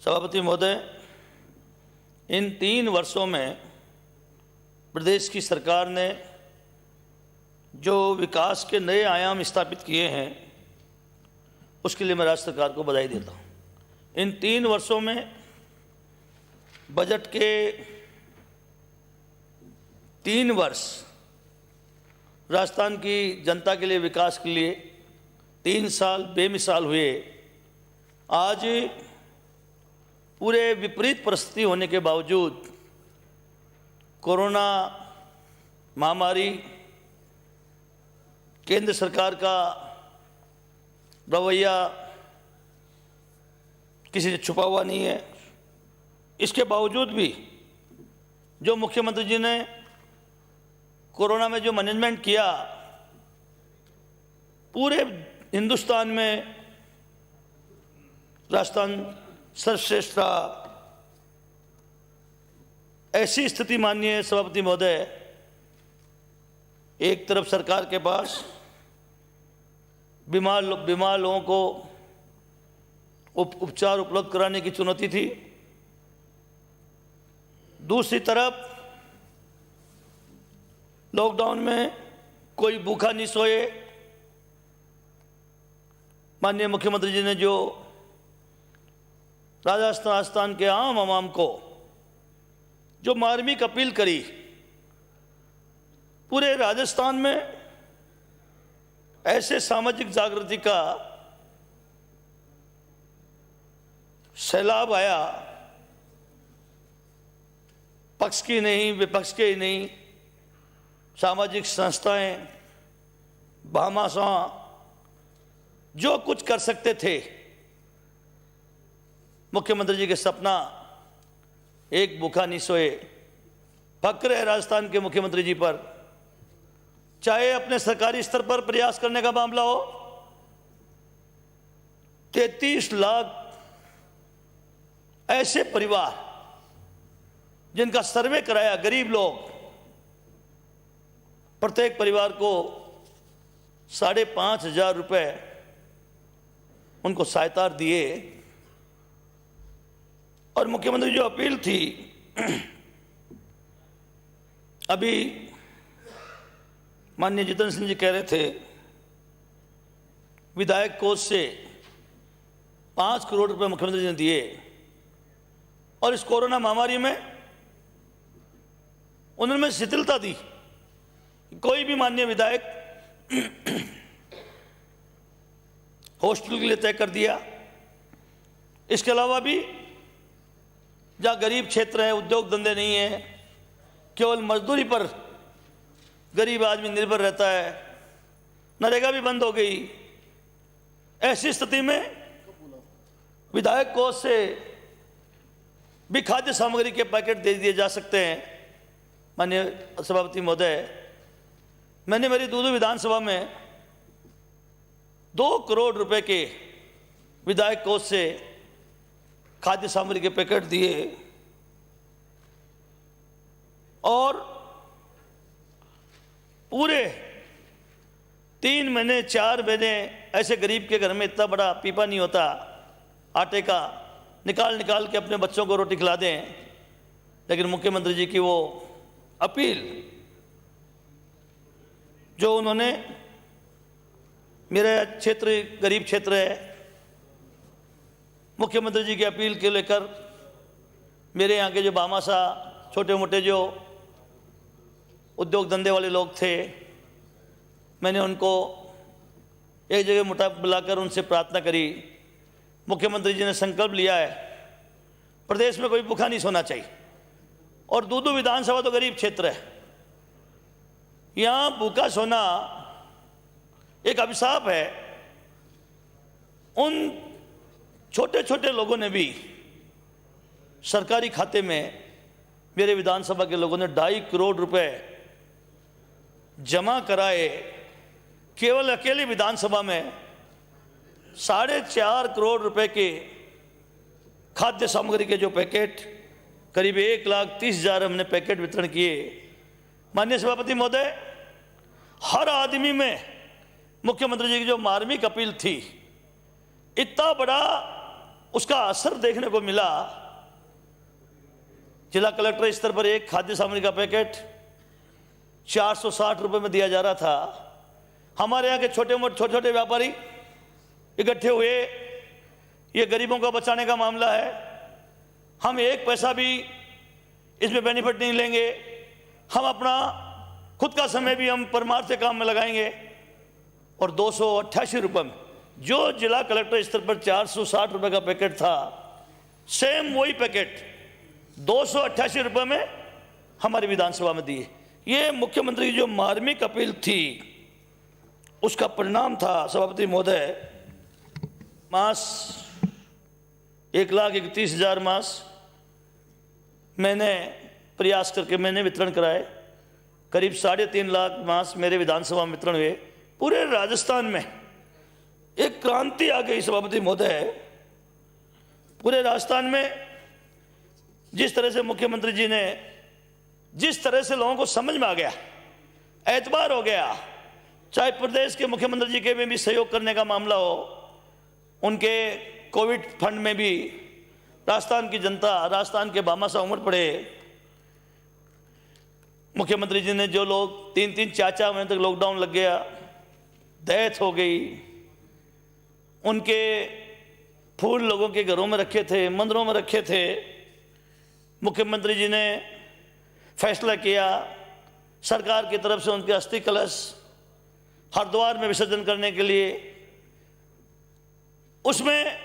सभापति महोदय, इन 3 वर्षों में प्रदेश की सरकार ने जो विकास के नए आयाम स्थापित किए हैं उसके लिए मैं राज्य सरकार को बधाई देता हूँ। इन 3 वर्षों में बजट के 3 वर्ष राजस्थान की जनता के लिए विकास के लिए 3 साल बेमिसाल हुए। आज पूरे विपरीत परिस्थिति होने के बावजूद कोरोना महामारी, केंद्र सरकार का रवैया किसी से छुपा हुआ नहीं है। इसके बावजूद भी जो मुख्यमंत्री जी ने कोरोना में जो मैनेजमेंट किया, पूरे हिंदुस्तान में राजस्थान सर्वश्रेष्ठ रहा। ऐसी स्थिति माननीय सभापति महोदय, एक तरफ सरकार के पास बीमार लोगों को उपचार उपलब्ध कराने की चुनौती थी, दूसरी तरफ लॉकडाउन में कोई भूखा नहीं सोए। माननीय मुख्यमंत्री जी ने जो राजस्थान के आम आवाम को जो मार्मिक अपील करी, पूरे राजस्थान में ऐसे सामाजिक जागृति का सैलाब आया, पक्ष की नहीं विपक्ष के ही नहीं, सामाजिक संस्थाएं भामाशाह जो कुछ कर सकते थे। मुख्यमंत्री जी के सपना एक भूखा नहीं सोए। फक्र है राजस्थान के मुख्यमंत्री जी पर, चाहे अपने सरकारी स्तर पर प्रयास करने का मामला हो। 33 लाख ऐसे परिवार जिनका सर्वे कराया, गरीब लोग, प्रत्येक परिवार को 5,500 रुपए उनको सहायता दिए। और मुख्यमंत्री जो अपील थी, अभी माननीय जितेंद्र सिंह जी कह रहे थे, विधायक कोष से 5 करोड़ रुपए मुख्यमंत्री जी ने दिए। और इस कोरोना महामारी में उन्होंने शिथिलता दी, कोई भी माननीय विधायक हॉस्टल के लिए तय कर दिया। इसके अलावा भी जहाँ गरीब क्षेत्र है, उद्योग धंधे नहीं है, केवल मजदूरी पर गरीब आदमी निर्भर रहता है, नरेगा भी बंद हो गई। ऐसी स्थिति में विधायक कोष से भी खाद्य सामग्री के पैकेट दे दिए जा सकते हैं। माननीय सभापति महोदय, मैंने मेरी दूदू विधानसभा में 2 करोड़ रुपए के विधायक कोष से खाद्य सामग्री के पैकेट दिए। और पूरे 3 महीने 4 महीने ऐसे गरीब के घर में इतना बड़ा पीपा नहीं होता आटे का, निकाल के अपने बच्चों को रोटी खिला दें। लेकिन मुख्यमंत्री जी की वो अपील जो उन्होंने, मेरा क्षेत्र गरीब क्षेत्र है, मुख्यमंत्री जी की अपील के लेकर मेरे यहाँ के जो भामाशाह छोटे मोटे जो उद्योग धंधे वाले लोग थे, मैंने उनको एक जगह मुठा बुलाकर उनसे प्रार्थना करी। मुख्यमंत्री जी ने संकल्प लिया है, प्रदेश में कोई भूखा नहीं सोना चाहिए। और दूदू विधानसभा तो गरीब क्षेत्र है, यहाँ भूखा सोना एक अभिशाप है। उन छोटे छोटे लोगों ने भी सरकारी खाते में, मेरे विधानसभा के लोगों ने 2.5 करोड़ रुपए जमा कराए। केवल अकेली विधानसभा में 4.5 करोड़ रुपए के खाद्य सामग्री के जो पैकेट, करीब 1,30,000 हमने पैकेट वितरण किए। माननीय सभापति महोदय, हर आदमी में मुख्यमंत्री जी की जो मार्मिक अपील थी, इतना बड़ा उसका असर देखने को मिला। जिला कलेक्टर स्तर पर एक खाद्य सामग्री का पैकेट 460 रुपये में दिया जा रहा था। हमारे यहाँ के छोटे छोटे व्यापारी इकट्ठे हुए, ये गरीबों को बचाने का मामला है, हम एक पैसा भी इसमें बेनिफिट नहीं लेंगे, हम अपना खुद का समय भी हम परमार्थ के काम में लगाएंगे। और 288 रुपये में जो जिला कलेक्टर स्तर पर 460 रुपये का पैकेट था, सेम वही पैकेट 288 रुपये में हमारी विधानसभा में दिए। ये मुख्यमंत्री की जो मार्मिक अपील थी उसका परिणाम था सभापति महोदय। मास 1,31,000 मास मैंने प्रयास करके मैंने वितरण कराए। करीब 3.5 लाख मास मेरे विधानसभा में वितरण हुए। पूरे राजस्थान में एक क्रांति आ गई सभापति महोदय। पूरे राजस्थान में जिस तरह से मुख्यमंत्री जी ने, जिस तरह से लोगों को समझ में आ गया, एतबार हो गया, चाहे प्रदेश के मुख्यमंत्री जी के में भी सहयोग करने का मामला हो, उनके कोविड फंड में भी राजस्थान की जनता, राजस्थान के भामाशाह उमड़ पड़े। मुख्यमंत्री जी ने जो लोग 3-3, 4-4 महीने तक लॉकडाउन लग गया, डेथ हो गई, उनके फूल लोगों के घरों में रखे थे, मंदिरों में रखे थे। मुख्यमंत्री जी ने फैसला किया सरकार की तरफ से उनके अस्थि कलश हरिद्वार में विसर्जन करने के लिए, उसमें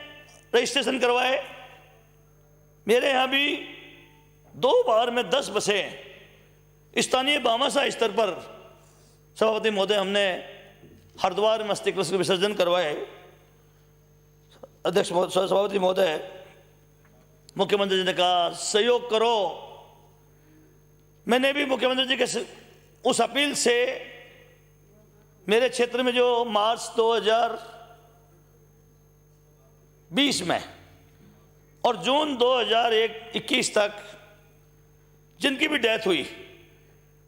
रजिस्ट्रेशन करवाए। मेरे यहाँ भी 2 बार में 10 बसें स्थानीय भामाशाह स्तर पर सभापति महोदय हमने हरिद्वार में अस्थि कलश का विसर्जन करवाए। अध्यक्ष सभापति महोदय, मुख्यमंत्री जी ने कहा सहयोग करो। मैंने भी मुख्यमंत्री जी के उस अपील से मेरे क्षेत्र में जो मार्च 2020 में और जून 2021 तक जिनकी भी डेथ हुई,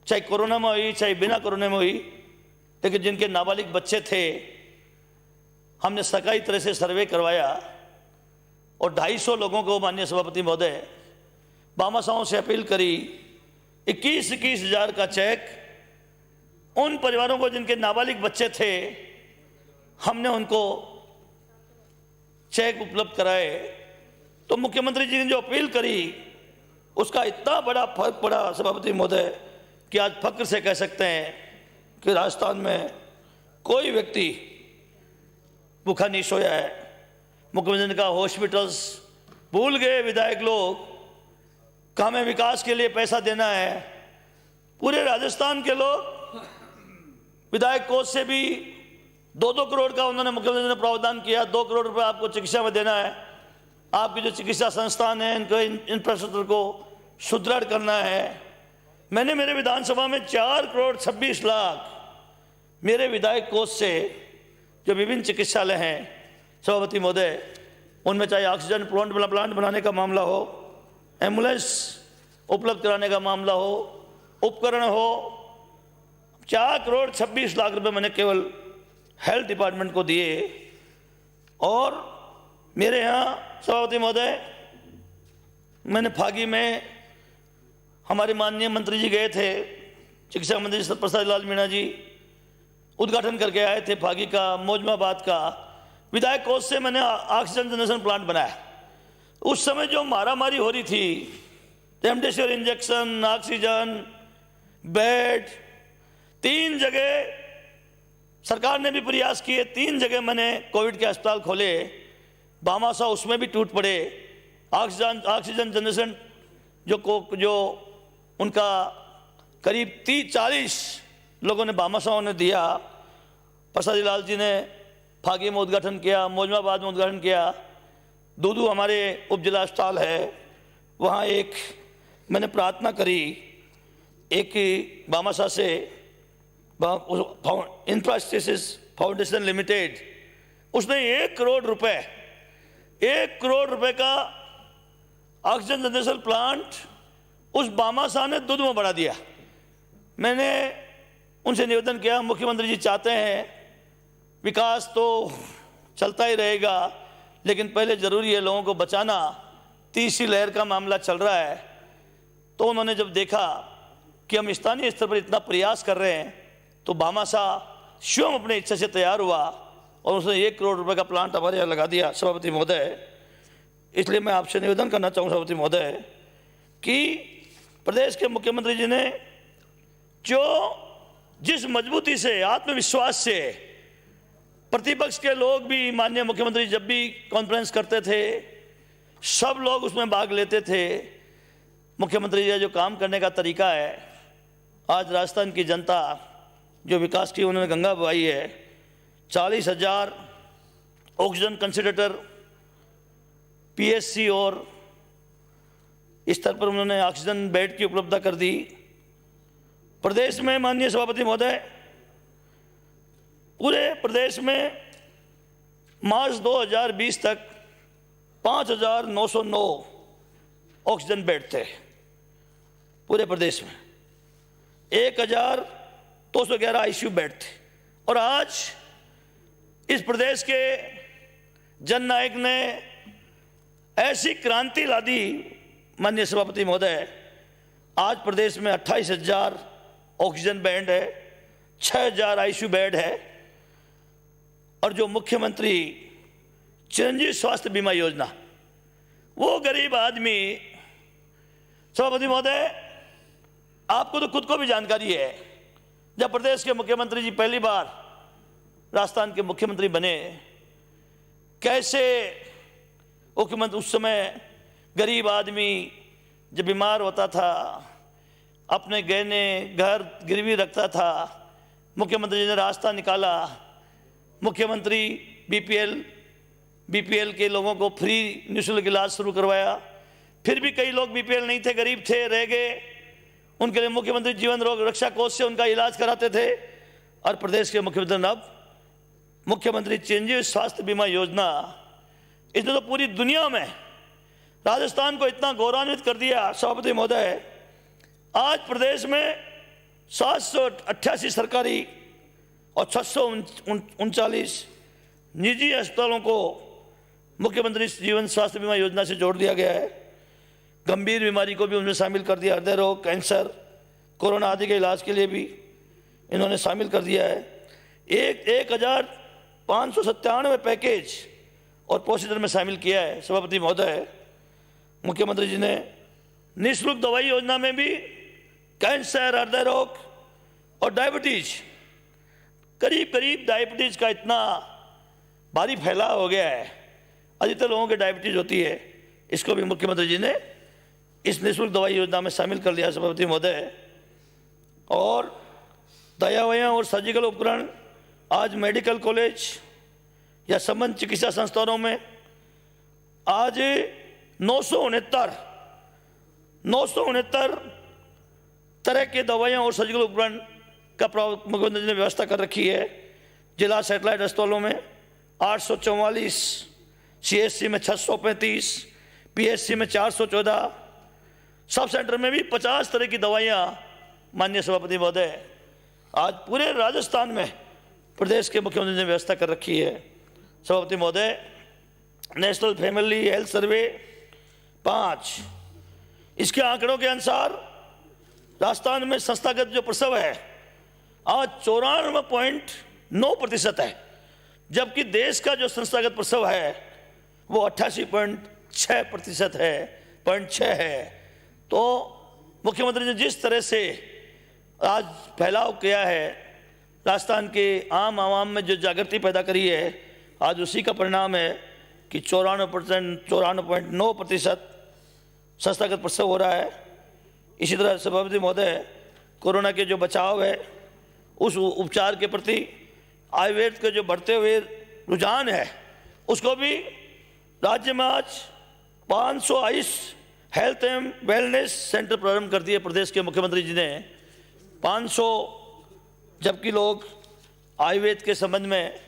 चाहे कोरोना में हुई चाहे बिना कोरोना में हुई, लेकिन जिनके नाबालिग बच्चे थे, हमने सरकारी तरह से सर्वे करवाया और 250 लोगों को माननीय सभापति महोदय भामाशाहों से अपील करी 21-21 हज़ार का चेक उन परिवारों को जिनके नाबालिग बच्चे थे, हमने उनको चेक उपलब्ध कराए। तो मुख्यमंत्री जी ने जो अपील करी उसका इतना बड़ा फर्क पड़ा सभापति महोदय कि आज फक्र से कह सकते हैं कि राजस्थान में कोई व्यक्ति भूखा नहीं सोया है। मुख्यमंत्री ने कहा हॉस्पिटल्स भूल गए विधायक लोग, हमें विकास के लिए पैसा देना है। पूरे राजस्थान के लोग विधायक कोष से भी 2-2 करोड़ का उन्होंने मुख्यमंत्री ने प्रावधान किया। 2 करोड़ रुपए आपको चिकित्सा में देना है, आपकी जो चिकित्सा संस्थान है इनको इंफ्रास्ट्रक्चर को सुदृढ़ करना है। मैंने मेरे विधानसभा में 4,26 लाख मेरे विधायक कोष से जो विभिन्न चिकित्सालय हैं सभापति महोदय, उनमें चाहे ऑक्सीजन प्लांट बनाने का मामला हो, एम्बुलेंस उपलब्ध कराने का मामला हो, उपकरण हो, 4,26 लाख रुपए मैंने केवल हेल्थ डिपार्टमेंट को दिए। और मेरे यहाँ सभापति महोदय, मैंने फागी में हमारे माननीय मंत्री जी गए थे, चिकित्सा मंत्री सत्यप्रसाद लाल मीणा जी उद्घाटन करके आए थे फागी का, मौजमाबाद का। विधायक कोष से मैंने ऑक्सीजन जनरेशन प्लांट बनाया। उस समय जो मारामारी हो रही थी, रेमडेसिविर इंजेक्शन, ऑक्सीजन, बेड, 3 जगह सरकार ने भी प्रयास किए, 3 जगह मैंने कोविड के अस्पताल खोले। भामाशाह उसमें भी टूट पड़े। ऑक्सीजन जनरेशन जो उनका करीब 30-40 लोगों ने भामाशाहों ने दिया। प्रसाद लाल जी ने फागी में उद्घाटन किया, मौजमाबाद में उद्घाटन किया। दूदू हमारे उपजिला अस्पताल है, वहाँ एक मैंने प्रार्थना करी, एक भामाशाह से इंफ्रास्ट्रक्चर फाउंडेशन लिमिटेड, उसने 1 करोड़ रुपए का ऑक्सीजन जनरेशन प्लांट उस भामाशाह ने दूध में बढ़ा दिया। मैंने उनसे निवेदन किया, मुख्यमंत्री जी चाहते हैं विकास तो चलता ही रहेगा, लेकिन पहले ज़रूरी है लोगों को बचाना। तीसरी लहर का मामला चल रहा है, तो उन्होंने जब देखा कि हम स्थानीय स्तर पर इतना प्रयास कर रहे हैं, तो भामाशाह स्वयं अपने इच्छा से तैयार हुआ और उसने 1 करोड़ रुपए का प्लांट हमारे यहाँ लगा दिया सभापति महोदय। इसलिए मैं आपसे निवेदन करना चाहूँ सभापति महोदय कि प्रदेश के मुख्यमंत्री जी ने जो जिस मजबूती से, आत्मविश्वास से प्रतिपक्ष के लोग भी, माननीय मुख्यमंत्री जब भी कॉन्फ्रेंस करते थे सब लोग उसमें भाग लेते थे। मुख्यमंत्री जी का जो काम करने का तरीका है, आज राजस्थान की जनता जो विकास की उन्होंने गंगा बहाई है, 40,000 ऑक्सीजन कंसंट्रेटर पीएससी और इस स्तर पर उन्होंने ऑक्सीजन बेड की उपलब्धता कर दी। प्रदेश में माननीय सभापति महोदय, पूरे प्रदेश में मार्च 2020 तक 5,909 ऑक्सीजन बेड थे पूरे प्रदेश में, 1,211 आईसीयू बेड थे। और आज इस प्रदेश के जननायक ने ऐसी क्रांति ला दी माननीय सभापति महोदय, आज प्रदेश में 28,000 ऑक्सीजन बेड है, 6,000 आईसीयू बेड है। और जो मुख्यमंत्री चिरंजीवी स्वास्थ्य बीमा योजना, वो गरीब आदमी, सभापति महोदय आपको तो खुद को भी जानकारी है, जब प्रदेश के मुख्यमंत्री जी पहली बार राजस्थान के मुख्यमंत्री बने, कैसे मुख्यमंत्री उस समय गरीब आदमी जब बीमार होता था अपने गहने घर गिरवी रखता था, मुख्यमंत्री जी ने रास्ता निकाला। मुख्यमंत्री बीपीएल के लोगों को फ्री निःशुल्क इलाज शुरू करवाया। फिर भी कई लोग बीपीएल नहीं थे, गरीब थे, रह गए, उनके लिए मुख्यमंत्री जीवन रोग रक्षा कोष से उनका इलाज कराते थे। और प्रदेश के मुख्यमंत्री ने अब मुख्यमंत्री चिरंजीवी स्वास्थ्य बीमा योजना, इसने तो पूरी दुनिया में राजस्थान को इतना गौरवान्वित कर दिया सभापति महोदय। आज प्रदेश में 788 सरकारी और 639 निजी अस्पतालों को मुख्यमंत्री जीवन स्वास्थ्य बीमा योजना से जोड़ दिया गया है। गंभीर बीमारी को भी उनमें शामिल कर दिया, हृदय रोग, कैंसर, कोरोना आदि के इलाज के लिए भी इन्होंने शामिल कर दिया है। 1,597 पैकेज और प्रोसीजर में शामिल किया है सभापति महोदय। मुख्यमंत्री जी ने निःशुल्क दवाई योजना में भी कैंसर, हृदय रोग और डायबिटीज, करीब डायबिटीज का इतना भारी फैलाव हो गया है, अधिकतर लोगों के डायबिटीज होती है, इसको भी मुख्यमंत्री जी ने इस निःशुल्क दवाई योजना में शामिल कर लिया सभापति महोदय। और दवाइयाँ और सर्जिकल उपकरण आज मेडिकल कॉलेज या संबंध चिकित्सा संस्थानों में आज 969 तरह के दवाइयाँ और सर्जिकल उपकरण का मुख्यमंत्री ने व्यवस्था कर रखी है। जिला सैटेलाइट अस्पतालों में 844, सीएससी में 635, पीएससी में 414, सब सेंटर में भी 50 तरह की दवाइयाँ माननीय सभापति महोदय आज पूरे राजस्थान में प्रदेश के मुख्यमंत्री ने व्यवस्था कर रखी है। सभापति महोदय, नेशनल फैमिली हेल्थ सर्वे 5, इसके आंकड़ों के अनुसार राजस्थान में संस्थागत जो प्रसव है आज 94.9% है, जबकि देश का जो संस्थागत प्रसव है वो 88.6% है, 0.6 है। तो मुख्यमंत्री ने जिस तरह से आज फैलाव किया है, राजस्थान के आम आवाम में जो जागृति पैदा करी है, आज उसी का परिणाम है कि 94.9% संस्थागत प्रसव हो रहा है। इसी तरह सभापति महोदय, कोरोना के जो बचाव है उस उपचार के प्रति आयुर्वेद के जो बढ़ते हुए रुझान है, उसको भी राज्य में आज 522 हेल्थ एंड वेलनेस सेंटर प्रारंभ कर दिए प्रदेश के मुख्यमंत्री जी ने। 500, जबकि लोग आयुर्वेद के संबंध में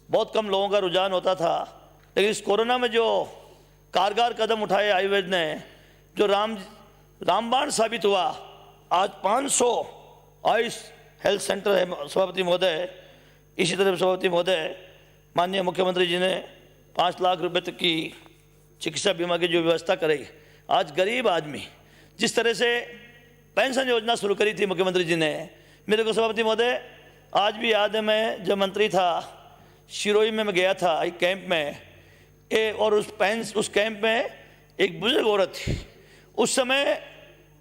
बहुत कम लोगों का रुझान होता था, लेकिन इस कोरोना में जो कारगर कदम उठाए आयुर्वेद ने, जो रामबाण साबित हुआ, आज 500 आयुष हेल्थ सेंटर है सभापति महोदय। इसी तरह सभापति महोदय, माननीय मुख्यमंत्री जी ने 5 लाख रुपए तक की चिकित्सा बीमा की जो व्यवस्था करे। आज गरीब आदमी जिस तरह से पेंशन योजना शुरू करी थी मुख्यमंत्री जी ने, मेरे को सभापति महोदय आज भी याद है, मैं जब मंत्री था शिरोई में मैं गया था एक कैंप में और उस कैंप में एक बुजुर्ग औरत थी। उस समय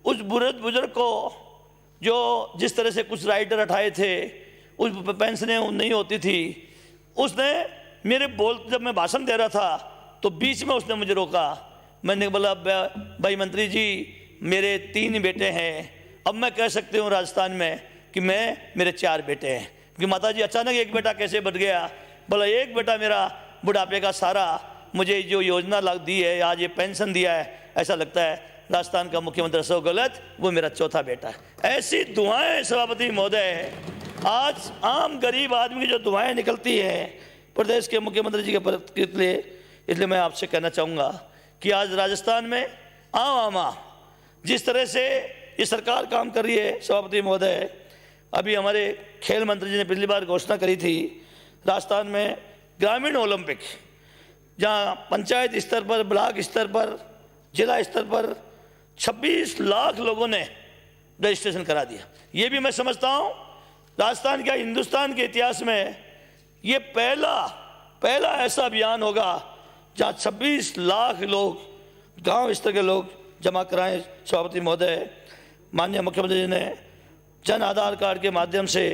उस बुजुर्ग को जो जिस तरह से कुछ राइडर हटाए थे, उस पेंशनें नहीं होती थी, उसने जब मैं भाषण दे रहा था तो बीच में उसने मुझे रोका। मैंने बोला भाई मंत्री जी मेरे 3 बेटे हैं, अब मैं कह सकती हूँ राजस्थान में कि मेरे 4 बेटे हैं। कि माता जी अचानक एक बेटा कैसे बढ़ गया? बोला एक बेटा मेरा बुढ़ापे का सारा मुझे जो योजना दी है, आज ये पेंशन दिया है, ऐसा लगता है राजस्थान का मुख्यमंत्री अशोक गहलोत वो मेरा चौथा बेटा है। ऐसी दुआएं सभापति महोदय, आज आम गरीब आदमी की जो दुआएं निकलती है प्रदेश के मुख्यमंत्री जी के लिए, इसलिए मैं आपसे कहना चाहूँगा कि आज राजस्थान में आमा जिस तरह से ये सरकार काम कर रही है सभापति महोदय, अभी हमारे खेल मंत्री जी ने पिछली बार घोषणा करी थी राजस्थान में ग्रामीण ओलंपिक, जहाँ पंचायत स्तर पर, ब्लॉक स्तर पर, जिला स्तर पर 26 लाख लोगों ने रजिस्ट्रेशन करा दिया। ये भी मैं समझता हूँ राजस्थान क्या हिंदुस्तान के इतिहास में ये पहला ऐसा अभियान होगा जहाँ 26 लाख लोग, गांव स्तर के लोग जमा कराएं। सभापति महोदय, माननीय मुख्यमंत्री जी ने जन आधार कार्ड के माध्यम से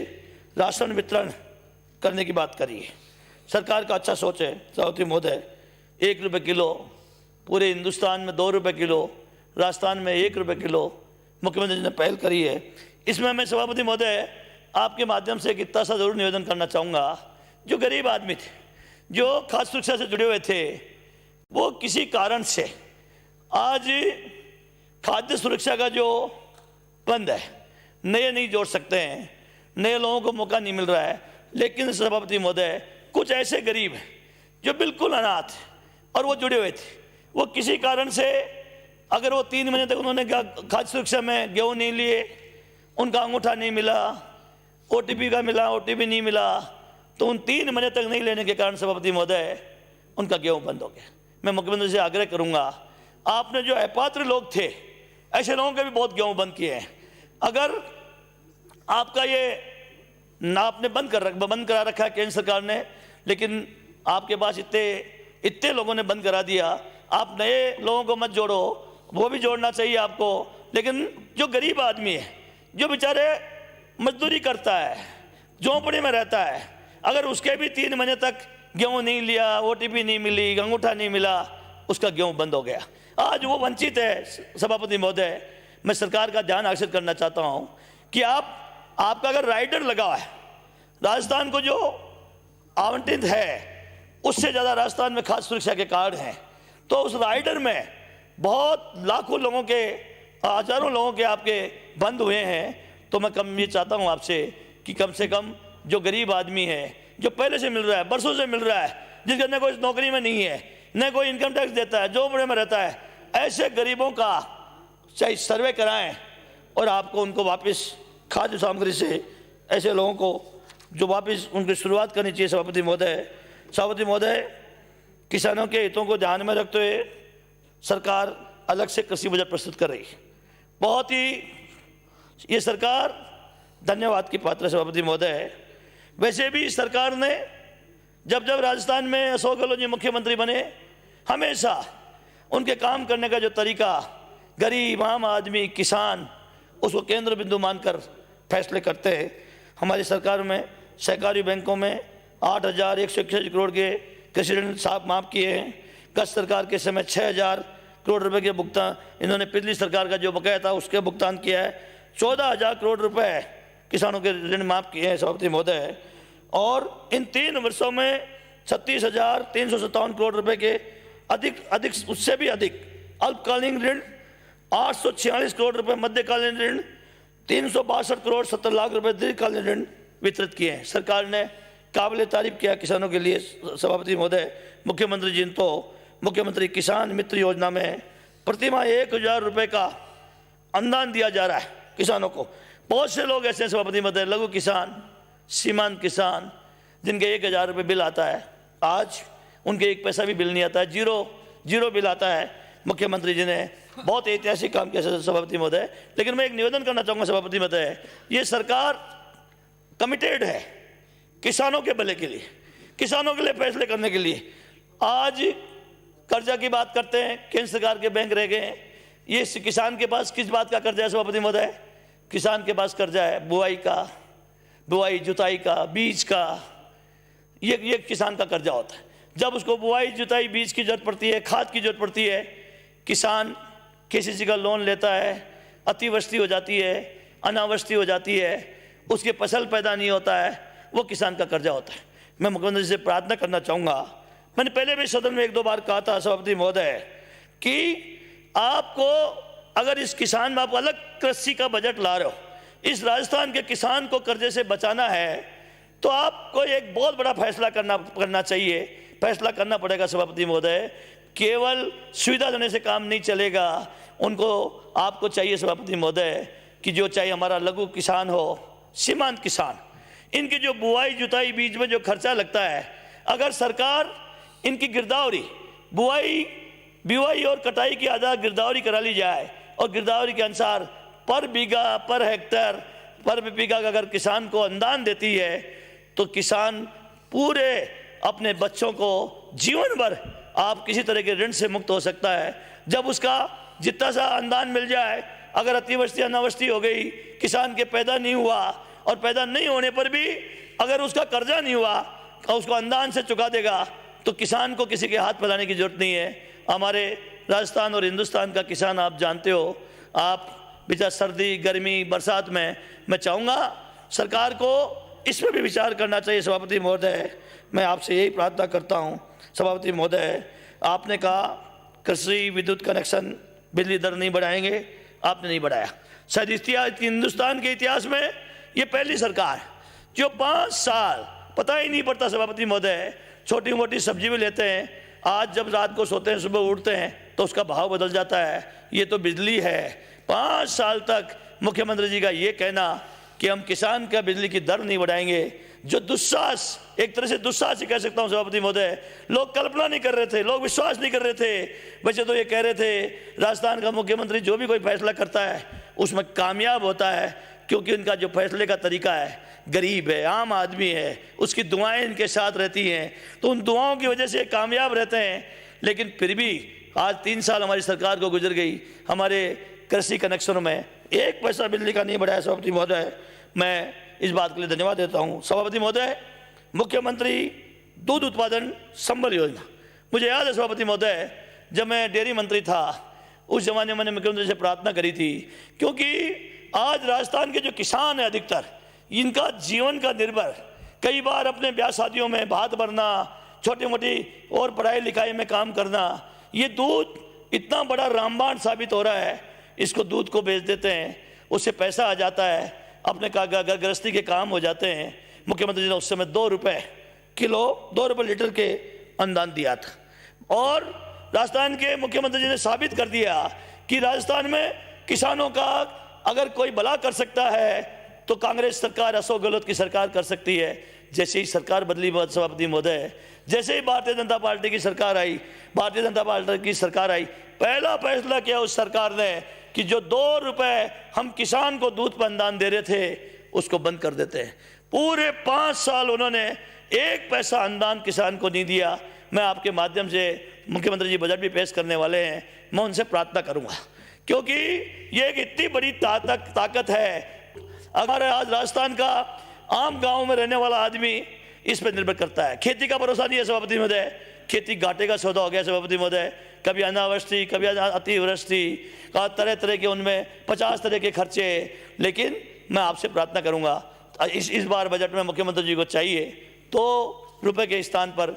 राशन वितरण करने की बात करी है। सरकार का अच्छा सोच है सभापति महोदय। 1 रुपये किलो, पूरे हिंदुस्तान में 2 रुपये किलो, राजस्थान में 1 रुपये किलो मुख्यमंत्री जी ने पहल करी है। इसमें मैं सभापति महोदय आपके माध्यम से एक इतना सा जरूर निवेदन करना चाहूँगा, जो गरीब आदमी थे, जो खाद्य सुरक्षा से जुड़े हुए थे, वो किसी कारण से आज खाद्य सुरक्षा का जो बंद है, नए नहीं जोड़ सकते हैं, नए लोगों को मौका नहीं मिल रहा है। लेकिन सभापति महोदय कुछ ऐसे गरीब हैं जो बिल्कुल अनाथ और वो जुड़े हुए थे, वो किसी कारण से अगर वो 3 महीने तक उन्होंने खाद्य सुरक्षा में गेहूँ नहीं लिए, उनका अंगूठा नहीं मिला, OTP का मिला, OTP नहीं मिला, तो उन 3 महीने तक नहीं लेने के कारण सभापति महोदय उनका गेहूँ बंद हो गया। मैं मुख्यमंत्री से आग्रह करूँगा, आपने जो अपात्र लोग थे ऐसे लोगों के भी बहुत गेहूँ बंद किए हैं। अगर आपका ये ना आपने बंद करा रखा है केंद्र सरकार ने, लेकिन आपके पास इतने लोगों ने बंद करा दिया, आप नए लोगों को मत जोड़ो, वो भी जोड़ना चाहिए आपको। लेकिन जो गरीब आदमी है, जो बेचारे मजदूरी करता है, झोंपड़ी में रहता है, अगर उसके भी 3 महीने तक गेहूँ नहीं लिया, OTP नहीं मिली, अंगूठा नहीं मिला, उसका गेहूँ बंद हो गया, आज वो वंचित है। सभापति महोदय, मैं सरकार का ध्यान आकर्षित करना चाहता हूँ कि आपका अगर राइडर लगा है, राजस्थान को जो आवंटित है उससे ज़्यादा राजस्थान में खाद्य सुरक्षा के कार्ड हैं, तो उस राइडर में बहुत लाखों लोगों के, हजारों लोगों के आपके बंद हुए हैं। तो मैं ये चाहता हूँ आपसे कि कम से कम जो गरीब आदमी है, जो पहले से मिल रहा है, बरसों से मिल रहा है, जिसके न कोई नौकरी में नहीं है, न कोई इनकम टैक्स देता है, जो बड़े में रहता है, ऐसे गरीबों का चाहे सर्वे कराएं और आपको उनको वापस खाद्य सामग्री से ऐसे लोगों को जो वापस उनकी शुरुआत करनी चाहिए। सभापति महोदय, किसानों के हितों को ध्यान में रखते हुए सरकार अलग से कृषि बजट प्रस्तुत कर रही है। बहुत ही ये सरकार धन्यवाद की पात्र है सभापति महोदय। वैसे भी सरकार ने जब राजस्थान में अशोक गहलोत जी मुख्यमंत्री बने, हमेशा उनके काम करने का जो तरीका, गरीब आम आदमी, किसान, उसको केंद्र बिंदु मानकर फैसले करते हैं। हमारी सरकार में सहकारी बैंकों में 8,161 करोड़ के कृषि ऋण साफ माफ किए हैं। गत सरकार के समय 6,000 करोड़ रुपए के भुगतान, इन्होंने पिछली सरकार का जो बकाया था उसके भुगतान किया है। 14,000 करोड़ रुपए किसानों के ऋण माफ किए हैं सभापति महोदय। और इन 3 वर्षों में 36,357 करोड़ रुपए के अधिक उससे भी अधिक अल्पकालीन ऋण, 846 करोड़ रुपए मध्यकालीन ऋण, 362 करोड़ 70 लाख रुपए दीर्घकालीन ऋण वितरित किए हैं। सरकार ने काबिल तारीफ किया किसानों के लिए सभापति महोदय। मुख्यमंत्री जी तो मुख्यमंत्री किसान मित्र योजना में प्रतिमाह 1,000 रुपये का अनुदान दिया जा रहा है किसानों को। बहुत से लोग ऐसे सभापति महोदय, लघु किसान, सीमांत किसान, जिनके 1,000 रुपये बिल आता है, आज उनके एक पैसा भी बिल नहीं आता है, जीरो बिल आता है। मुख्यमंत्री जी ने बहुत ऐतिहासिक काम किया सभापति महोदय। लेकिन मैं एक निवेदन करना चाहूँगा सभापति महोदय, ये सरकार कमिटेड है किसानों के भले के लिए, किसानों के लिए फैसले करने के लिए। आज कर्जा की बात करते हैं, केंद्र सरकार के बैंक रह गए हैं। ये किसान के पास किस बात का कर्जा है सभापति महोदय? किसान के पास कर्जा है बुआई का, बुआई जुताई का, बीज का। ये किसान का कर्जा होता है। जब उसको बुआई जुताई बीज की जरूरत पड़ती है, खाद की जरूरत पड़ती है, किसान केसीसी का लोन लेता है, अतिवृष्टि हो जाती है, अनावृष्टि हो जाती है, उसके फसल पैदा नहीं होता है, वो किसान का कर्जा होता है। मैं मुख्यमंत्री से प्रार्थना करना चाहूँगा, मैंने पहले भी सदन में 1-2 बार कहा था सभापति महोदय कि आपको अगर इस किसान में आप अलग कृषि का बजट ला रहे हो, इस राजस्थान के किसान को कर्जे से बचाना है, तो आपको एक बहुत बड़ा फैसला करना चाहिए, फैसला करना पड़ेगा सभापति महोदय। केवल सुविधा देने से काम नहीं चलेगा, उनको आपको चाहिए सभापति महोदय कि जो चाहे हमारा लघु किसान हो, सीमांत किसान, इनकी जो बुआई जुताई बीज में जो खर्चा लगता है, अगर सरकार इनकी गिरदावरी बुआई और कटाई की आधा गिरदावरी करा ली जाए और गिरदावरी के अनुसार पर बीघा, पर हेक्टर, पर बीघा का अगर किसान को अनुदान देती है, तो किसान पूरे अपने बच्चों को जीवन भर आप किसी तरह के ऋण से मुक्त हो सकता है। जब उसका जितना सा अनुदान मिल जाए, अगर अतिवृष्टि अनावृष्टि हो गई, किसान के पैदा नहीं हुआ और पैदा नहीं होने पर भी अगर उसका कर्जा नहीं हुआ और उसको अनुदान से चुका देगा, तो किसान को किसी के हाथ फैलाने की जरूरत नहीं है। हमारे राजस्थान और हिंदुस्तान का किसान आप जानते हो, आप बेचारा सर्दी गर्मी बरसात में, मैं चाहूँगा सरकार को इसमें भी विचार करना चाहिए सभापति महोदय। मैं आपसे यही प्रार्थना करता हूँ सभापति महोदय। आपने कहा कृषि विद्युत कनेक्शन बिजली दर नहीं बढ़ाएंगे, आपने नहीं बढ़ाया। शायद हिंदुस्तान के इतिहास में ये पहली सरकार जो 5 साल पता ही नहीं पड़ता सभापति महोदय, छोटी मोटी सब्जी भी लेते हैं, आज जब रात को सोते हैं सुबह उठते हैं तो उसका भाव बदल जाता है। ये तो बिजली है। 5 साल तक मुख्यमंत्री जी का ये कहना कि हम किसान का बिजली की दर नहीं बढ़ाएंगे, जो दुस्साहस, एक तरह से दुस्साहस ही कह सकता हूँ सभापति महोदय। लोग कल्पना नहीं कर रहे थे, लोग विश्वास नहीं कर रहे थे। वैसे तो ये कह रहे थे राजस्थान का मुख्यमंत्री जो भी कोई फैसला करता है उसमें कामयाब होता है, क्योंकि उनका जो फैसले का तरीका है, गरीब है, आम आदमी है, उसकी दुआएं इनके साथ रहती हैं, तो उन दुआओं की वजह से कामयाब रहते हैं। लेकिन फिर भी आज 3 साल हमारी सरकार को गुजर गई, हमारे कृषि कनेक्शनों में 1 पैसा बिजली का नहीं बढ़ाया सभापति महोदय। मैं इस बात के लिए धन्यवाद देता हूँ सभापति महोदय। मुख्यमंत्री दूध उत्पादन संबल योजना, मुझे याद है सभापति महोदय, जब मैं डेयरी मंत्री था उस जमाने में मैंने मुख्यमंत्री से प्रार्थना करी थी, क्योंकि आज राजस्थान के जो किसान है अधिकतर, इनका जीवन का निर्भर कई बार अपने ब्याह शादियों में भात भरना, छोटी मोटी और पढ़ाई लिखाई में काम करना, ये दूध इतना बड़ा रामबाण साबित हो रहा है। इसको दूध को बेच देते हैं, उससे पैसा आ जाता है, अपने घर गृहस्थी के काम हो जाते हैं। मुख्यमंत्री जी ने उस समय 2 रुपये किलो, 2 रुपये लीटर के अनुदान दिया था, और राजस्थान के मुख्यमंत्री जी ने साबित कर दिया कि राजस्थान में किसानों का अगर कोई भला कर सकता है तो कांग्रेस सरकार, अशोक गहलोत की सरकार कर सकती है। जैसे ही सरकार बदली सभापति महोदय, जैसे ही भारतीय जनता पार्टी की सरकार आई, भारतीय जनता पार्टी की सरकार आई, पहला फैसला किया उस सरकार ने कि जो 2 रुपये हम किसान को दूध पर अनुदान दे रहे थे उसको बंद कर देते हैं। पूरे 5 साल उन्होंने 1 पैसा अनुदान किसान को नहीं दिया। मैं आपके माध्यम से, मुख्यमंत्री जी बजट भी पेश करने वाले हैं, मैं उनसे प्रार्थना करूंगा, क्योंकि ये एक इतनी बड़ी ताकत है। अगर आज राजस्थान का आम गांव में रहने वाला आदमी इस पर निर्भर करता है, खेती का भरोसा नहीं है सभापति महोदय, खेती घाटे का सौदा हो गया सभापति महोदय। कभी अनावृष्टि, कभी अतिवृष्टि, तरह तरह के उनमें 50 तरह के खर्चे। लेकिन मैं आपसे प्रार्थना करूंगा, इस बार बजट में मुख्यमंत्री जी को चाहिए 2 रुपये के स्थान पर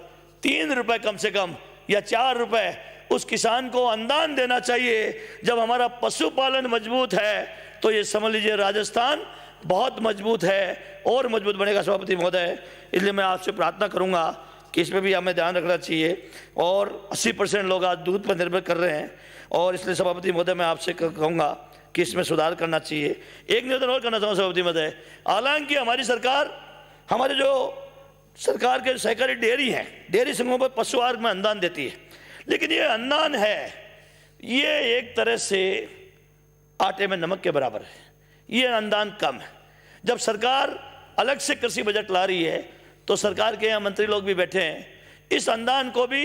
3 रुपये कम से कम या 4 रुपये उस किसान को अनुदान देना चाहिए। जब हमारा पशुपालन मजबूत है तो ये समझ लीजिए राजस्थान बहुत मजबूत है और मजबूत बनेगा सभापति महोदय। इसलिए मैं आपसे प्रार्थना करूंगा कि इसमें भी हमें ध्यान रखना चाहिए। और 80% लोग आज दूध पर निर्भर कर रहे हैं, और इसलिए सभापति महोदय मैं आपसे कहूँगा कि इसमें सुधार करना चाहिए। एक निवेदन और करना चाहूँगा सभापति महोदय, हालांकि हमारी सरकार, हमारे जो सरकार के सहकारी डेयरी हैं, डेयरी संघों पर पशु आहार में अनुदान देती है, लेकिन ये अनुदान है, ये एक तरह से आटे में नमक के बराबर है, ये अनुदान कम है। जब सरकार अलग से कृषि बजट ला रही है तो सरकार के यहाँ मंत्री लोग भी बैठे हैं, इस अनुदान को भी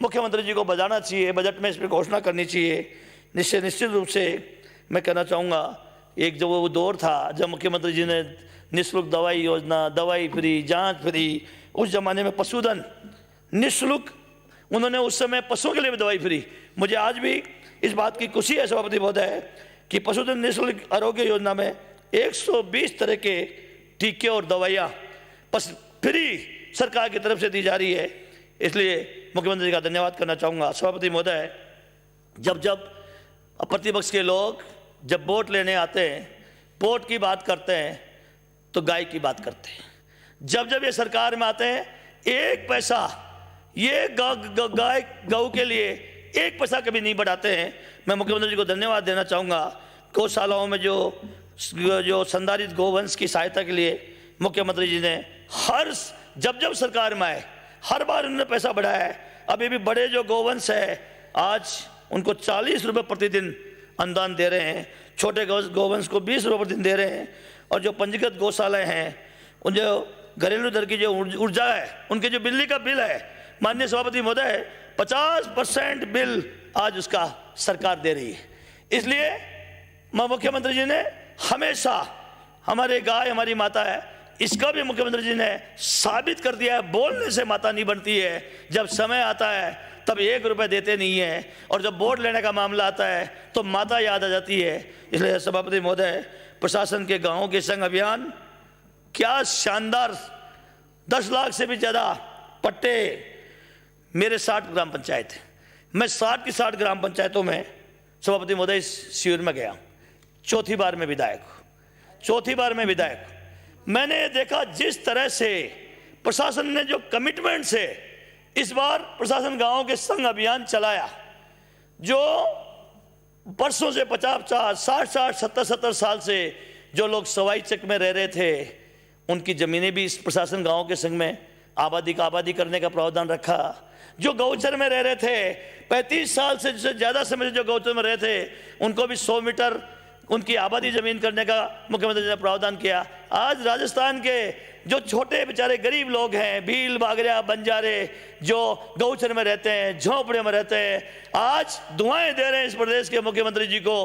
मुख्यमंत्री जी को बजाना चाहिए, बजट में इस पर घोषणा करनी चाहिए। निश्चित रूप से मैं कहना चाहूँगा, एक जो वो दौर था जब मुख्यमंत्री जी ने निःशुल्क दवाई योजना, दवाई फ्री, जांच फ्री, उस जमाने में पशुधन निःशुल्क, उन्होंने उस समय पशुओं के लिए भी दवाई फ्री। मुझे आज भी इस बात की खुशी है सभापति महोदय कि पशुधन निःशुल्क आरोग्य योजना में 120 तरह के टीके और दवाइयाँ फ्री सरकार की तरफ से दी जा रही है, इसलिए मुख्यमंत्री जी का धन्यवाद करना चाहूँगा। सभापति महोदय, जब प्रतिपक्ष के लोग जब वोट लेने आते हैं, वोट की बात करते हैं तो गाय की बात करते हैं, जब ये सरकार में आते हैं एक पैसा ये गाय गऊ के लिए एक पैसा कभी नहीं बढ़ाते हैं। मैं मुख्यमंत्री जी को धन्यवाद देना चाहूँगा। गौशालाओं में जो संधारित गोवंश की सहायता के लिए मुख्यमंत्री जी ने जब सरकार में आए हर बार उन्होंने पैसा बढ़ाया है। अभी भी बड़े जो गोवंश है आज उनको 40 रुपये प्रतिदिन अनुदान दे रहे हैं, छोटे गोवंश को 20 रुपये प्रतिदिन दे रहे हैं, और जो पंजीकृत गौशालाएँ हैं उन जो घरेलू दर की जो ऊर्जा है, उनके जो बिजली का बिल है, माननीय सभापति महोदय 50% बिल आज उसका सरकार दे रही है। इसलिए मुख्यमंत्री जी ने हमेशा हमारे गाय हमारी माता है, इसका भी मुख्यमंत्री जी ने साबित कर दिया है। बोलने से माता नहीं बनती है, जब समय आता है तब 1 रुपये देते नहीं है, और जब वोट लेने का मामला आता है तो माता याद आ जाती है। इसलिए सभापति महोदय, प्रशासन के गाँवों के संग अभियान क्या शानदार, 10 लाख से भी ज़्यादा पट्टे मेरे 60 ग्राम पंचायत है, मैं 60 की 60 ग्राम पंचायतों में सभापति महोदय इस शिविर में गया, चौथी बार में विधायक मैंने देखा जिस तरह से प्रशासन ने जो कमिटमेंट से इस बार प्रशासन गांवों के संग अभियान चलाया, जो वर्षों से 50-50, 60-60, 70-70 साल से जो लोग सवाई चक में रह रहे थे, उनकी ज़मीनें भी इस प्रशासन गांवों के संग में आबादी करने का प्रावधान रखा। जो गौचर में रह रहे थे 35 साल से ज़्यादा समय जो गौचर में रहे थे, उनको भी 100 मीटर उनकी आबादी ज़मीन करने का मुख्यमंत्री जी ने प्रावधान किया। आज राजस्थान के जो छोटे बेचारे गरीब लोग हैं, भील, बागरिया, बंजारे, जो गौचर में रहते हैं, झोंपड़े में रहते हैं, आज दुआएं दे रहे हैं इस प्रदेश के मुख्यमंत्री जी को।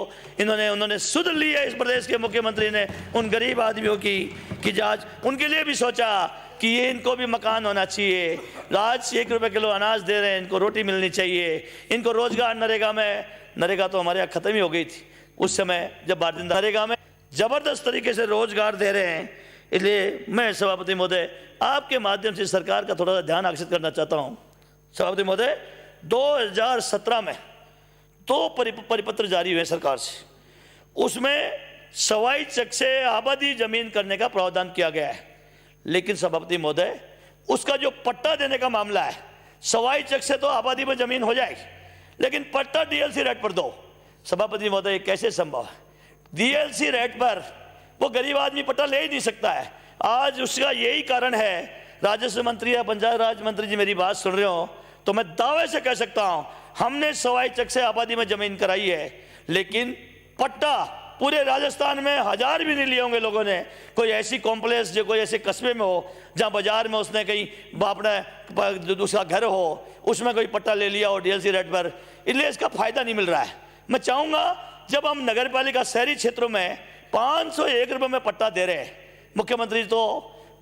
उन्होंने सुध ली है इस प्रदेश के मुख्यमंत्री ने उन गरीब आदमियों की, कि आज उनके लिए भी सोचा कि ये इनको भी मकान होना चाहिए। आज 1 रुपये किलो अनाज दे रहे हैं, इनको रोटी मिलनी चाहिए, इनको रोजगार नरेगा तो हमारे यहाँ ख़त्म ही हो गई थी उस समय जब भारतीय नरेगा में ज़बरदस्त तरीके से रोजगार दे रहे हैं। इसलिए मैं सभापति महोदय आपके माध्यम से सरकार का थोड़ा सा ध्यान आकर्षित करना चाहता हूँ। सभापति महोदय, 2017 में 2 परिपत्र जारी हुए सरकार से, उसमें सवाई चक से आबादी ज़मीन करने का प्रावधान किया गया है, लेकिन सभापति महोदय उसका जो पट्टा देने का मामला है, सवाई चक से तो आबादी में ज़मीन हो जाएगी, लेकिन पट्टा डीएलसी रेट पर दो। सभापति महोदय, कैसे संभव है? डीएलसी रेट पर वो गरीब आदमी पट्टा ले ही नहीं सकता है। आज उसका यही कारण है, राजस्व मंत्री या पंचायत राज मंत्री जी मेरी बात सुन रहे हो तो मैं दावे से कह सकता हूं, हमने सवाई चक से आबादी में जमीन कराई है, लेकिन पट्टा पूरे राजस्थान में 1000 भी नहीं लिए होंगे लोगों ने। कोई ऐसी कॉम्प्लेक्स जो कोई ऐसे कस्बे में हो जहां बाजार में उसने कहीं अपना दूसरा घर हो, उसमें कोई पट्टा ले लिया हो डीएलसी रेट पर, इसलिए इसका फायदा नहीं मिल रहा है। मैं चाहूँगा जब हम नगर पालिका शहरी क्षेत्रों में 501 रुपये में पट्टा दे रहे हैं, मुख्यमंत्री तो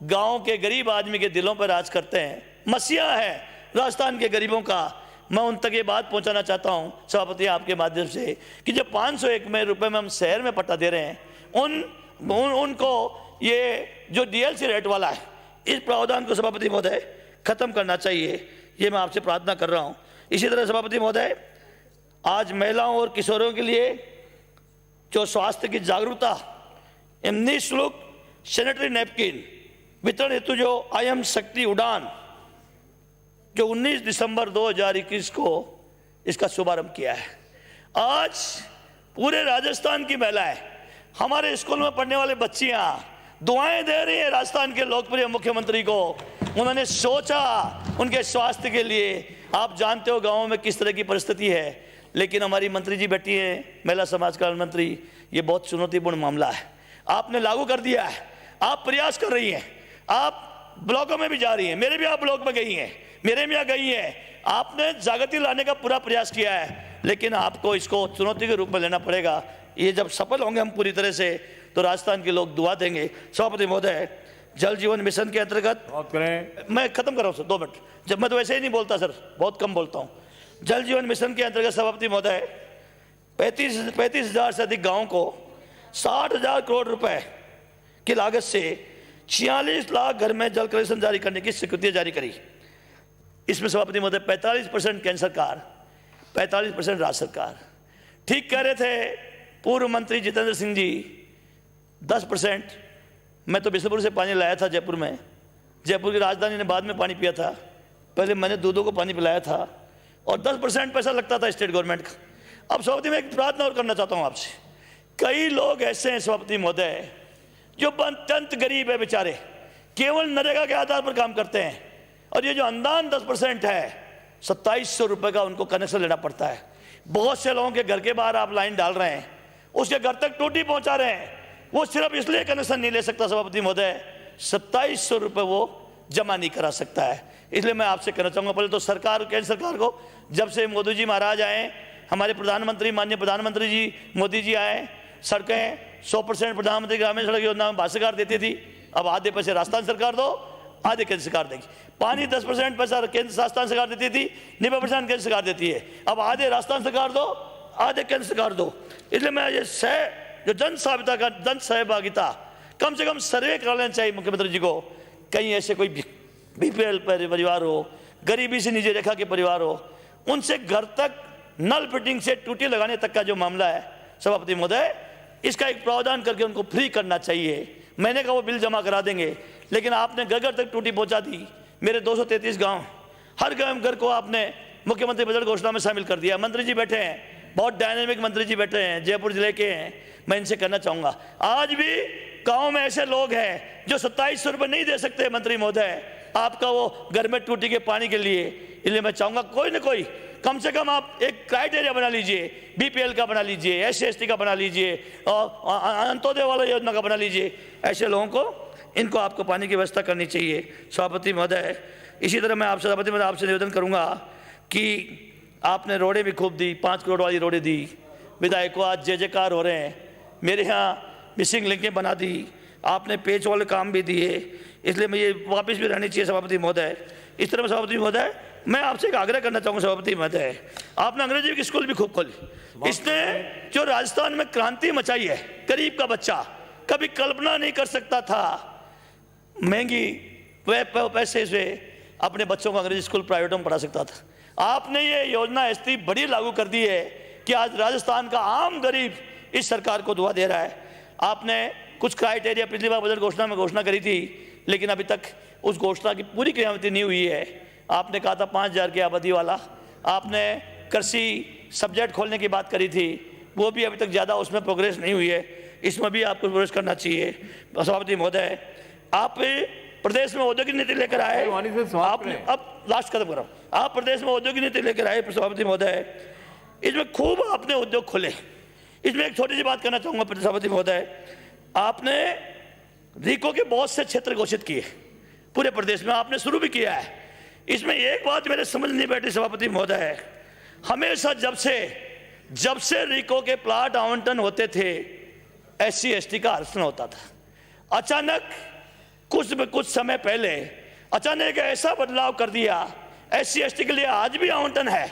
गांव के गरीब आदमी के दिलों पर राज करते हैं, मसीहा है राजस्थान के गरीबों का। मैं उन तक ये बात पहुंचाना चाहता हूं सभापति आपके माध्यम से कि जब 501 रुपये में हम शहर में पट्टा दे रहे हैं, उनको ये जो डीएलसी रेट वाला है, इस प्रावधान को सभापति महोदय खत्म करना चाहिए, ये मैं आपसे प्रार्थना कर रहा हूँ। इसी तरह सभापति महोदय, आज महिलाओं और किशोरों के लिए जो स्वास्थ्य की जागरूकता एवं निःशुल्क सैनिटरी नैपकिन वितरण हेतु जो IM शक्ति उड़ान जो 19 दिसंबर 2021 को इसका शुभारंभ किया है। आज पूरे राजस्थान की महिलाएं, हमारे स्कूल में पढ़ने वाले बच्चियां दुआएं दे रही है राजस्थान के लोकप्रिय मुख्यमंत्री को उन्होंने सोचा उनके स्वास्थ्य के लिए। आप जानते हो गाँव में किस तरह की परिस्थिति है, लेकिन हमारी मंत्री जी बैठी है, महिला समाज कल्याण मंत्री, ये बहुत चुनौतीपूर्ण मामला है। आपने लागू कर दिया है, आप प्रयास कर रही हैं, आप ब्लॉकों में भी जा रही हैं, मेरे भी आप ब्लॉक में गई हैं, मेरे में यहाँ गई हैं, आपने जागृति लाने का पूरा प्रयास किया है, लेकिन आपको इसको चुनौती के रूप में लेना पड़ेगा। ये जब सफल होंगे हम पूरी तरह से, तो राजस्थान के लोग दुआ देंगे। सभापति महोदय, जल जीवन मिशन के अंतर्गत मैं खत्म कर रहा हूँ सर, 2 मिनट, जब मैं तो वैसे ही नहीं बोलता सर, बहुत कम बोलता हूँ। जल जीवन मिशन के अंतर्गत सभापति महोदय 35,000 से अधिक गाँव को 60,000 करोड़ रुपए की लागत से 46 लाख घर में जल कनेक्शन जारी करने की स्वीकृति जारी करी। इसमें सभापति महोदय 45% केंद्र सरकार, 45% राज्य सरकार। ठीक कह रहे थे पूर्व मंत्री जितेंद्र सिंह जी, 10%। मैं तो बिशनपुर से पानी लाया था जयपुर में, जयपुर की राजधानी ने बाद में पानी पिया था, पहले मैंने दूधों को पानी पिलाया था, और 10% पैसा लगता था स्टेट गवर्नमेंट का। अब सभापति मैं एक प्रार्थना और करना चाहता हूँ आपसे, कई लोग ऐसे हैं सभापति महोदय जो अत्यंत गरीब है बेचारे, केवल नरेगा के आधार पर काम करते हैं, और ये जो अनुदान 10% है, 2700 रुपये का उनको कनेक्शन लेना पड़ता है। बहुत से लोगों के घर के बाहर आप लाइन डाल रहे हैं, उसके घर तक टूटी पहुंचा रहे हैं, वो सिर्फ इसलिए कनेक्शन नहीं ले सकता सभापति महोदय, 2700 रुपये वो जमा नहीं करा सकता है। इसलिए मैं आपसे कहना चाहूँगा, पहले तो सरकार, केंद्र सरकार को, जब से मोदी जी महाराज आए, हमारे प्रधानमंत्री, माननीय प्रधानमंत्री जी मोदी जी आए, सड़कें 100% प्रधानमंत्री ग्रामीण सड़क योजना में भारत सरकार देती थी, अब आधे पैसे राजस्थान सरकार दो, आधे केंद्र सरकार देगी। पानी 10% पैसा केंद्र राजस्थान सरकार देती थी, 90% केंद्र सरकार देती है, अब आधे राजस्थान सरकार दो, आधे केंद्र सरकार दो। इसलिए मैं ये जो जन सहभागिता, कम से कम सर्वे करा लेना चाहिए मुख्यमंत्री जी को। कहीं ऐसे कोई बीपीएल परिवार हो, गरीबी से नीचे रेखा के परिवार हो, उनसे घर तक नल फिटिंग से टूटी लगाने तक का जो मामला है सभापति महोदय, इसका एक प्रावधान करके उनको फ्री करना चाहिए। मैंने कहा वो बिल जमा करा देंगे, लेकिन आपने घर घर तक टूटी पहुंचा दी। मेरे 233 गांव, हर घर को आपने मुख्यमंत्री बजट घोषणा में शामिल कर दिया। मंत्री जी बैठे हैं, बहुत डायनेमिक मंत्री जी बैठे हैं, जयपुर जिले के हैं। मैं इनसे कहना चाहूँगा, आज भी गाँव में ऐसे लोग हैं जो 2700 रुपये नहीं दे सकते मंत्री महोदय, आपका वो घर में टूटी के पानी के लिए। इसलिए मैं चाहूँगा कोई ना कोई, कम से कम आप एक क्राइटेरिया बना लीजिए, बीपीएल का बना लीजिए, SC/ST का बना लीजिए, और अंत्योदय वाला योजना का बना लीजिए। ऐसे लोगों को, इनको आपको पानी की व्यवस्था करनी चाहिए सभापति महोदय। इसी तरह मैं आपसे सभापति महोदय आपसे निवेदन करूँगा कि आपने रोडें भी खूब दी, 5 करोड़ वाली रोडें दी, विधायकों आज जयकार हो रहे हैं। मेरे यहाँ मिसिंग लिंकें बना दी, आपने पेच वाले काम भी दिए, इसलिए मैं ये वापस भी रहनी चाहिए सभापति महोदय। इस तरह सभापति महोदय मैं आपसे एक आग्रह करना चाहूँगा सभापति महोदय, आपने अंग्रेजी की स्कूल भी खूब खोली, इसने जो राजस्थान में क्रांति मचाई है। गरीब का बच्चा कभी कल्पना नहीं कर सकता था महंगी पैसे से अपने बच्चों को अंग्रेजी स्कूल प्राइवेटों में पढ़ा सकता था। आपने ये योजना ऐसी बड़ी लागू कर दी है कि आज राजस्थान का आम गरीब इस सरकार को दुआ दे रहा है। आपने कुछ क्राइटेरिया पिछली बार बजट घोषणा में घोषणा करी थी, लेकिन अभी तक उस घोषणा की पूरी क्रियान्वित नहीं हुई है। आपने कहा था 5000 की आबादी वाला, आपने कृषि सब्जेक्ट खोलने की बात करी थी, वो भी अभी तक ज़्यादा उसमें प्रोग्रेस नहीं हुई है, इसमें भी आपको प्रोग्रेस करना चाहिए सभापति महोदय। आप प्रदेश में औद्योगिक नीति लेकर आए, आपने, अब लास्ट खत्म कर रहा हूँ, आप प्रदेश में औद्योगिक नीति लेकर आए सभापति महोदय, इसमें खूब आपने उद्योग खोले। इसमें एक छोटी सी बात करना चाहूँगा सभापति महोदय, आपने रीको के बहुत से क्षेत्र घोषित किए पूरे प्रदेश में, आपने शुरू भी किया है। इसमें एक बात मेरे समझ नहीं बैठी सभापति महोदय, हमेशा जब से रीको के प्लाट आवंटन होते थे SC/ST का आरक्षण होता था। अचानक कुछ समय पहले अचानक ऐसा बदलाव कर दिया, SC/ST के लिए आज भी आवंटन है,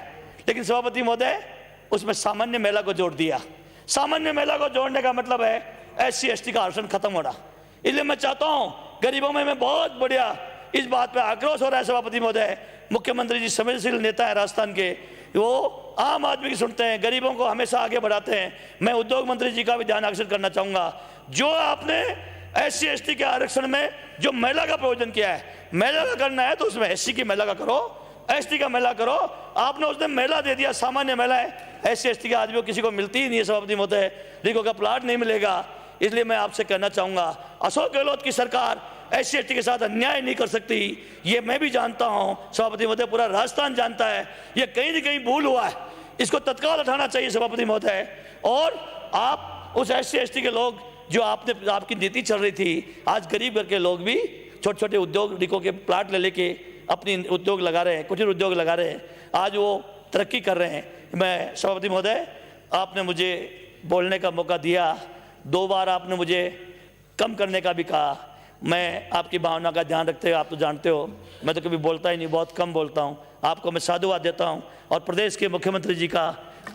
लेकिन सभापति महोदय उसमें सामान्य महिला को जोड़ दिया। सामान्य महिला को जोड़ने का मतलब है SC/ST का आरक्षण खत्म होना। इसलिए मैं चाहता हूँ, गरीबों में बहुत बढ़िया इस बात पे आक्रोश हो रहा है सभापति महोदय। मुख्यमंत्री जी संवेदनशील नेता है राजस्थान के, वो आम आदमी की सुनते हैं, गरीबों को हमेशा आगे बढ़ाते हैं। मैं उद्योग मंत्री जी का भी ध्यान आकर्षित करना चाहूँगा, जो आपने SC/ST के आरक्षण में जो महिला का प्रयोजन किया है, महिला का करना है तो उसमें SC की महिला का करो, ST का महिला करो। आपने उसने महिला दे दिया, सामान्य महिला है, SC/ST के आदमियों किसी को मिलती ही नहीं है सभापति महोदय, रीको का प्लाट नहीं मिलेगा। इसलिए मैं आपसे कहना चाहूँगा, अशोक गहलोत की सरकार SC ST के साथ अन्याय नहीं कर सकती, ये मैं भी जानता हूं, सभापति महोदय, पूरा राजस्थान जानता है। ये कहीं न कहीं भूल हुआ है, इसको तत्काल हटाना चाहिए सभापति महोदय। और आप उस SC ST के लोग जो आपकी नीति चल रही थी, आज गरीब घर के लोग भी छोटे छोटे उद्योगों के प्लाट ले लेके अपनी उद्योग लगा रहे हैं, कुटीर उद्योग लगा रहे हैं, आज वो तरक्की कर रहे हैं। मैं सभापति महोदय, आपने मुझे बोलने का मौका दिया, 2 बार आपने मुझे कम करने का भी कहा। मैं आपकी भावना का ध्यान रखते हुए, आप तो जानते हो मैं तो कभी बोलता ही नहीं, बहुत कम बोलता हूँ। आपको मैं साधुवाद देता हूँ और प्रदेश के मुख्यमंत्री जी का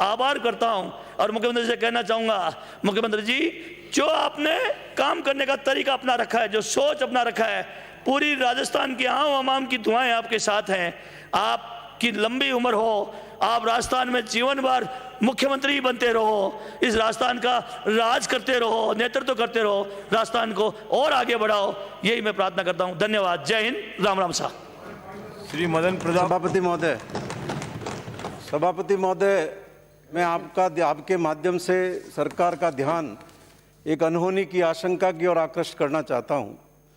आभार करता हूँ। और मुख्यमंत्री जी से कहना चाहूँगा, मुख्यमंत्री जी, जो आपने काम करने का तरीका अपना रखा है, जो सोच अपना रखा है, पूरी राजस्थान की आवाम की दुआएं आपके साथ हैं। आपकी लंबी उम्र हो, आप राजस्थान में जीवन भर मुख्यमंत्री बनते रहो, इस राजस्थान का राज करते रहो, नेतृत्व करते रहो, राजस्थान को और आगे बढ़ाओ, यही मैं प्रार्थना करता हूँ। धन्यवाद। जय हिंद, राम राम साहब। श्री मदन प्रताप। सभापति महोदय, मैं आपके माध्यम से सरकार का ध्यान एक अनहोनी की आशंका की ओर आकृष्ट करना चाहता हूं।